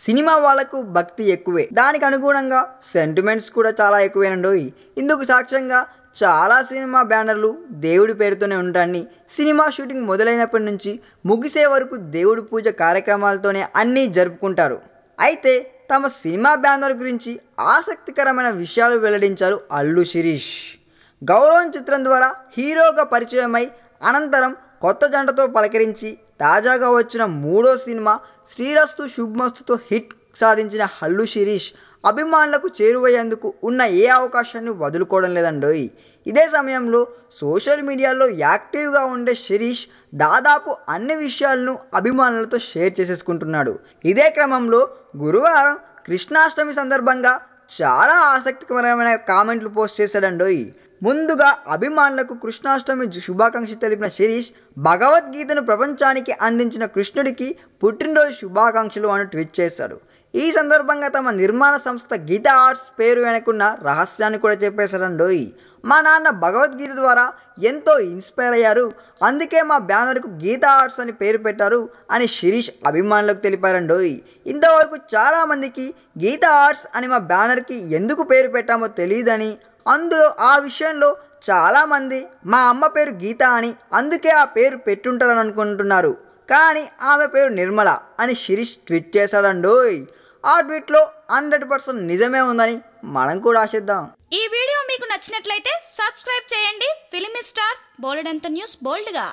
Cinema వాళ్ళకు భక్తి ఎక్కువే, దానికి అనుగుణంగా సెంటిమెంట్స్ కూడా చాలా ఎక్కువేనండోయ్. ఇందుకు సాక్ష్యంగా చాలా సినిమా బ్యానర్లు దేవుడి పేరుతోనే ఉంటాయి. సినిమా షూటింగ్ మొదలైనప్పటి నుంచి ముగిసే వరకు దేవుడి పూజ కార్యక్రమాలతోనే అన్నీ జరుపుకుంటారు. అయితే తమ సినిమా బ్యానర్ గురించి ఆసక్తికరమైన విషయాలు వెల్లడించారు అల్లు శిరీష్. గౌరవం చిత్రం ద్వారా హీరోగా పరిచయమై అనంతరం కొత్త జంటతో పలకరించి తాజాగా వచ్చిన మూడో సినిమా శ్రీరస్తు శుభ్మస్తుతో హిట్ సాధించిన అల్లు శిరీష్ అభిమానులకు చేరువయ్యేందుకు ఉన్న ఏ అవకాశాన్ని వదులుకోవడం లేదండోయ్. ఇదే సమయంలో సోషల్ మీడియాలో యాక్టివ్గా ఉండే శిరీష్ దాదాపు అన్ని విషయాలను అభిమానులతో షేర్ చేసేసుకుంటున్నాడు. ఇదే క్రమంలో గురువారం కృష్ణాష్టమి సందర్భంగా చాలా ఆసక్తికరమైన కామెంట్లు పోస్ట్ చేశాడండోయ్. ముందుగా అభిమానులకు కృష్ణాష్టమి శుభాకాంక్షలు తెలిపిన శిరీష్ భగవద్గీతను ప్రపంచానికి అందించిన కృష్ణుడికి పుట్టినరోజు శుభాకాంక్షలు అని ట్వీట్ చేశాడు. ఈ సందర్భంగా తమ నిర్మాణ సంస్థ గీతా ఆర్ట్స్ పేరు వెనుకున్న రహస్యాన్ని కూడా చెప్పేశాడండోయ్. మా నాన్న భగవద్గీత ద్వారా ఎంతో ఇన్స్పైర్ అయ్యారు, అందుకే మా బ్యానర్కు గీతా ఆర్ట్స్ అని పేరు పెట్టారు అని శిరీష్ అభిమానులకు తెలిపారండోయ్. ఇంతవరకు చాలామందికి గీతా ఆర్ట్స్ అని మా బ్యానర్కి ఎందుకు పేరు పెట్టామో తెలియదని, అందులో ఆ విషయంలో చాలామంది మా అమ్మ పేరు గీత అని అందుకే ఆ పేరు పెట్టుంటారని అనుకుంటున్నారు, కానీ ఆమె పేరు నిర్మల అని శిరీష్ ట్వీట్ చేశాడండోయ్. ఆ ట్వీట్లో 100% నిజమే ఉందని మనం కూడా ఆశిద్దాం. ఈ వీడియో మీకు నచ్చినట్లయితే సబ్స్క్రైబ్ చేయండి. ఫిలిమి స్టార్స్ బోలెడంత న్యూస్ బోల్డ్గా.